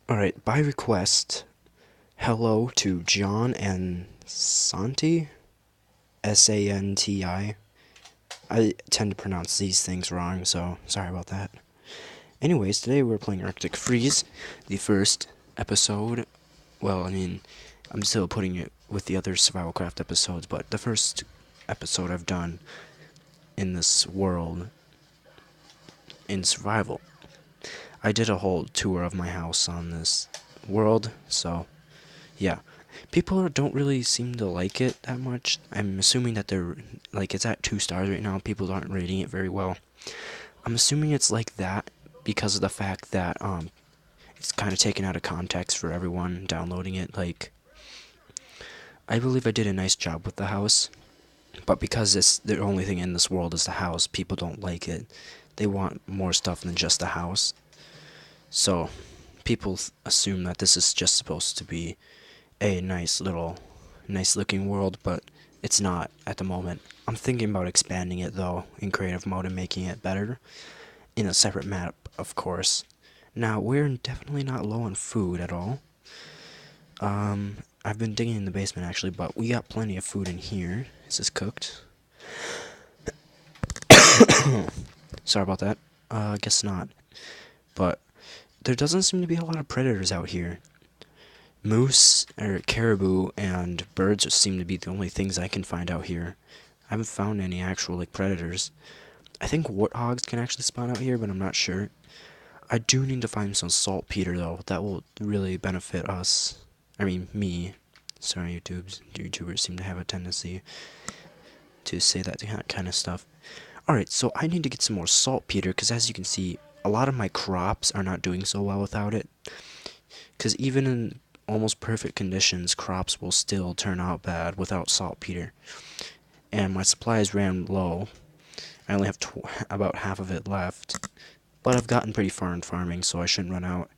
Alright, by request, hello to John and Santi? Santi. I tend to pronounce these things wrong, so sorry about that. Anyways, today we're playing Arctic Freeze, the first episode. Well, I'm still putting it with the other Survival Craft episodes, but the first episode I've done in this world in survival. I did a whole tour of my house on this world, so yeah. People don't really seem to like it that much. I'm assuming that it's at 2 stars right now. People aren't rating it very well. I'm assuming it's like that because of the fact that it's kind of taken out of context for everyone downloading it. Like, I believe I did a nice job with the house, but because the only thing in this world is the house, people don't like it. They want more stuff than just the house. So people assume that this is just supposed to be a nice looking world, but it's not at the moment. I'm thinking about expanding it though in creative mode and making it better in a separate map, of course. Now, we're definitely not low on food at all. I've been digging in the basement actually, but we got plenty of food in here. Is this cooked? Sorry about that. I guess not. But there doesn't seem to be a lot of predators out here. Moose, or caribou, and birds seem to be the only things I can find out here. I haven't found any actual, predators. I think warthogs can actually spawn out here, but I'm not sure. I do need to find some saltpeter, though. That will really benefit us. I mean, me. Sorry, YouTubers seem to have a tendency to say that kind of stuff. Alright, so I need to get some more saltpeter, because as you can see, a lot of my crops are not doing so well without it. Because even in almost perfect conditions, crops will still turn out bad without saltpeter. And my supplies ran low. I only have about half of it left. But I've gotten pretty far in farming, so I shouldn't run out.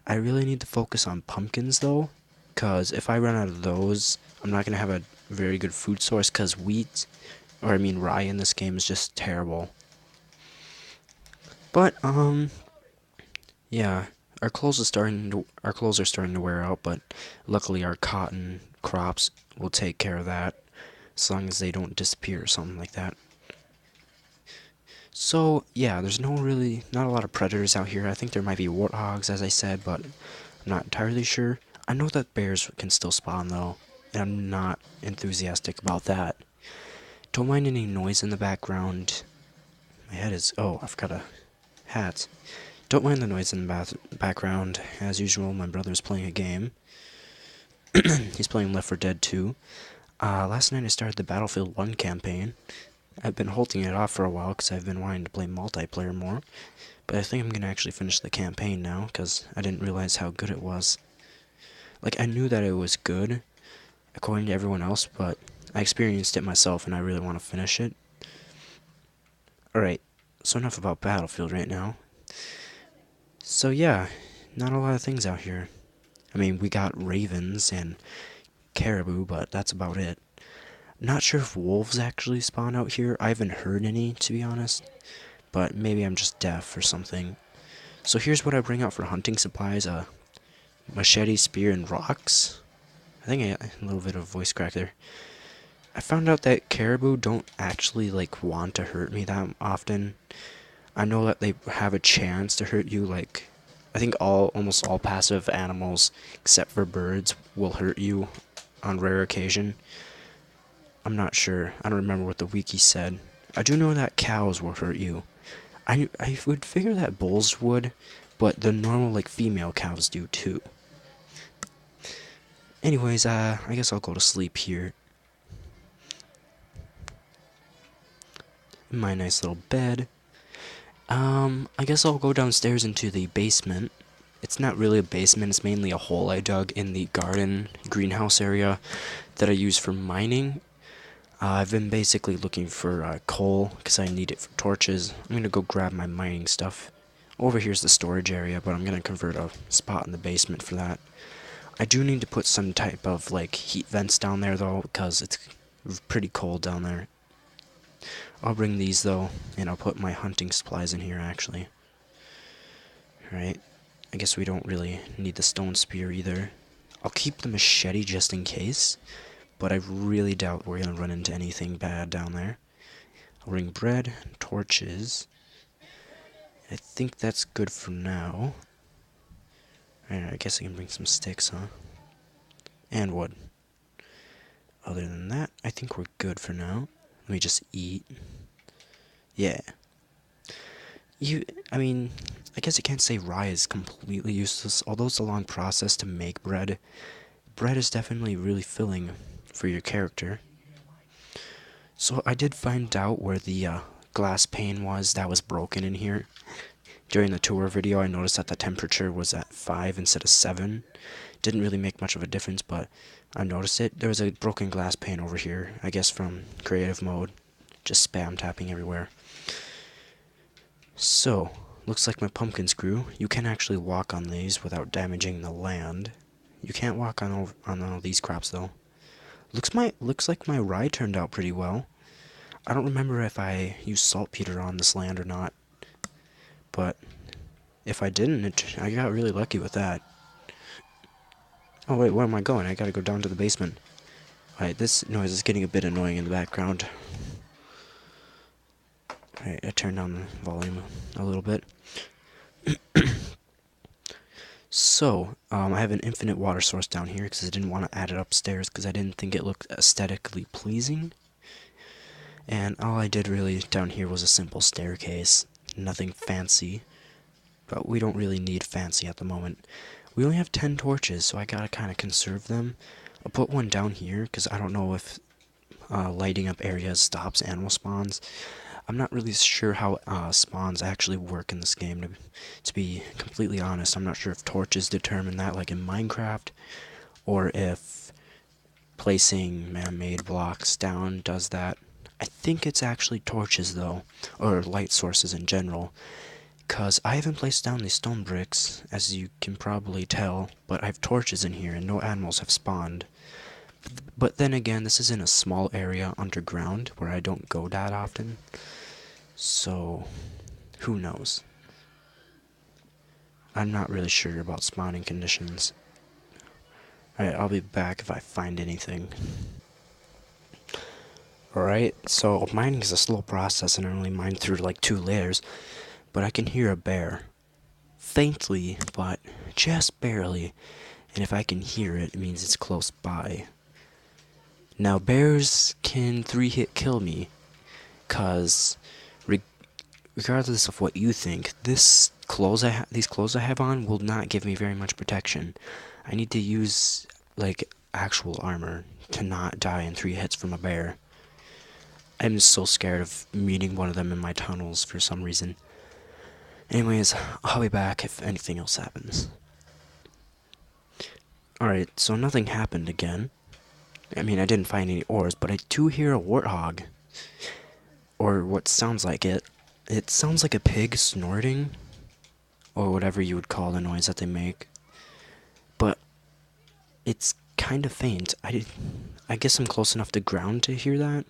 I really need to focus on pumpkins, though. Because if I run out of those, I'm not going to have a very good food source. Because rye in this game is just terrible. But, yeah. Our clothes are starting to wear out, but luckily our cotton crops will take care of that, as long as they don't disappear or something like that. So yeah, there's not a lot of predators out here. I think there might be warthogs, as I said, but I'm not entirely sure. I know that bears can still spawn though, and I'm not enthusiastic about that. Don't mind any noise in the background. My head is... oh, I've got a hat. Don't mind the noise in the background. As usual, my brother's playing a game. He's playing Left 4 Dead 2. Last night I started the Battlefield 1 campaign. I've been holding it off for a while because I've been wanting to play multiplayer more. But I think I'm going to actually finish the campaign now because I didn't realize how good it was. I knew that it was good, according to everyone else, but I experienced it myself and I really want to finish it. Alright, so enough about Battlefield right now. So yeah, not a lot of things out here. I mean, we got ravens and caribou, but that's about it. Not sure if wolves actually spawn out here. I haven't heard any, to be honest. But maybe I'm just deaf or something. So here's what I bring out for hunting supplies. A machete, spear, and rocks. I think I got a little bit of voice crack there. I found out that caribou don't actually, want to hurt me that often. I know that they have a chance to hurt you, I think almost all passive animals, except for birds, will hurt you on rare occasion. I'm not sure. I don't remember what the wiki said. I do know that cows will hurt you. I would figure that bulls would, but the normal, female cows do too. Anyways, I guess I'll go to sleep here. In my nice little bed. I guess I'll go downstairs into the basement. It's not really a basement, it's mainly a hole I dug in the garden greenhouse area that I use for mining. I've been basically looking for coal because I need it for torches. I'm going to go grab my mining stuff. Over here's the storage area, but I'm going to convert a spot in the basement for that. I do need to put some type of heat vents down there though, because it's pretty cold down there. I'll bring these though, and I'll put my hunting supplies in here actually. Alright, I guess we don't really need the stone spear either. I'll keep the machete just in case, but I really doubt we're gonna run into anything bad down there. I'll bring bread, torches. I think that's good for now. Alright, I guess I can bring some sticks, huh? And wood. Other than that, I think we're good for now. Let me just eat. Yeah. I mean, I guess you can't say rye is completely useless, although it's a long process to make bread. Bread is definitely really filling for your character. So I did find out where the glass pane was that was broken in here. During the tour video, I noticed that the temperature was at 5 instead of 7. Didn't really make much of a difference, but I noticed it. There was a broken glass pane over here, I guess from creative mode. Just spam tapping everywhere. So, looks like my pumpkins grew. You can actually walk on these without damaging the land. You can't walk on all these crops though. Looks like my rye turned out pretty well. I don't remember if I used saltpeter on this land or not, but if I didn't, I got really lucky with that. Oh wait, where am I going? I gotta go down to the basement. Alright, this noise is getting a bit annoying in the background. Alright, I turned down the volume a little bit. So, I have an infinite water source down here because I didn't want to add it upstairs because I didn't think it looked aesthetically pleasing. And all I did really down here was a simple staircase. Nothing fancy. But we don't really need fancy at the moment. We only have 10 torches, so I gotta kind of conserve them. I'll put one down here because I don't know if lighting up areas stops animal spawns. I'm not really sure how spawns actually work in this game, to be completely honest. I'm not sure if torches determine that like in Minecraft, or if placing man-made blocks down does that. I think it's actually torches though, or light sources in general, because I haven't placed down these stone bricks, as you can probably tell, but I have torches in here and no animals have spawned. But then again, this is in a small area underground where I don't go that often. So, who knows? I'm not really sure about spawning conditions. Alright, I'll be back if I find anything. Alright, so mining is a slow process and I only mine through like 2 layers. But I can hear a bear. Faintly, but just barely. And if I can hear it, it means it's close by. Now, bears can 3-hit kill me, cause regardless of what you think, these clothes I have on will not give me very much protection. I need to use like actual armor to not die in 3 hits from a bear. I'm so scared of meeting one of them in my tunnels for some reason. Anyways, I'll be back if anything else happens. Alright, so nothing happened again. I mean, I didn't find any ores, but I do hear a warthog. Or what sounds like it. It sounds like a pig snorting. Or whatever you would call the noise that they make. But it's kind of faint. I guess I'm close enough to ground to hear that.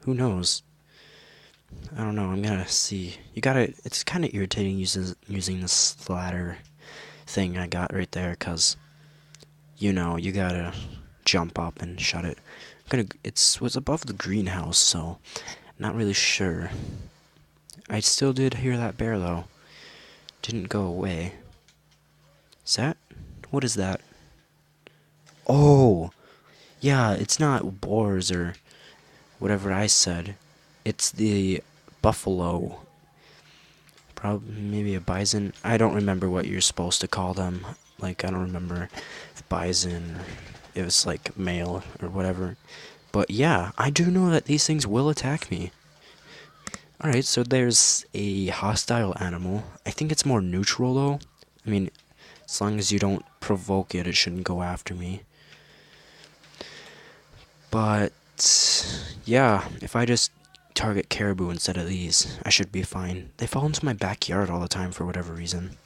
Who knows? I don't know, I'm gonna see. It's kind of irritating using this ladder thing I got right there, cause you gotta jump up and shut it. It was above the greenhouse, so not really sure. I still did hear that bear though. Didn't go away. What is that? Oh, yeah, it's not boars or whatever I said. It's the buffalo. Probably maybe a bison. I don't remember what you're supposed to call them. Like, I don't remember if bison or it was like male or whatever. But yeah, I do know that these things will attack me. Alright, so there's a hostile animal. I think it's more neutral though. I mean, as long as you don't provoke it, it shouldn't go after me. But yeah, if I just target caribou instead of these, I should be fine. They fall into my backyard all the time for whatever reason.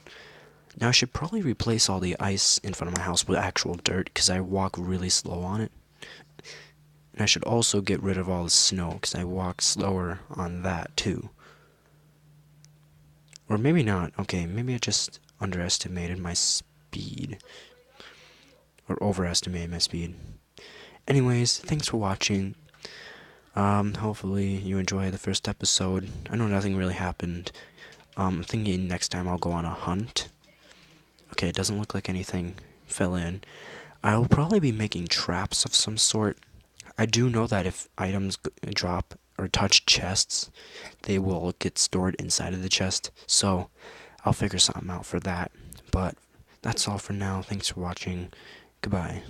Now I should probably replace all the ice in front of my house with actual dirt, because I walk really slow on it. And I should also get rid of all the snow, because I walk slower on that too. Or maybe not. Okay, maybe underestimated my speed. Or overestimated my speed. Anyways, thanks for watching. Hopefully you enjoy the first episode. I know nothing really happened. I'm thinking next time I'll go on a hunt. Okay, it doesn't look like anything fell in. I'll probably be making traps of some sort. I do know that if items drop or touch chests, they will get stored inside of the chest. So I'll figure something out for that. But that's all for now. Thanks for watching. Goodbye.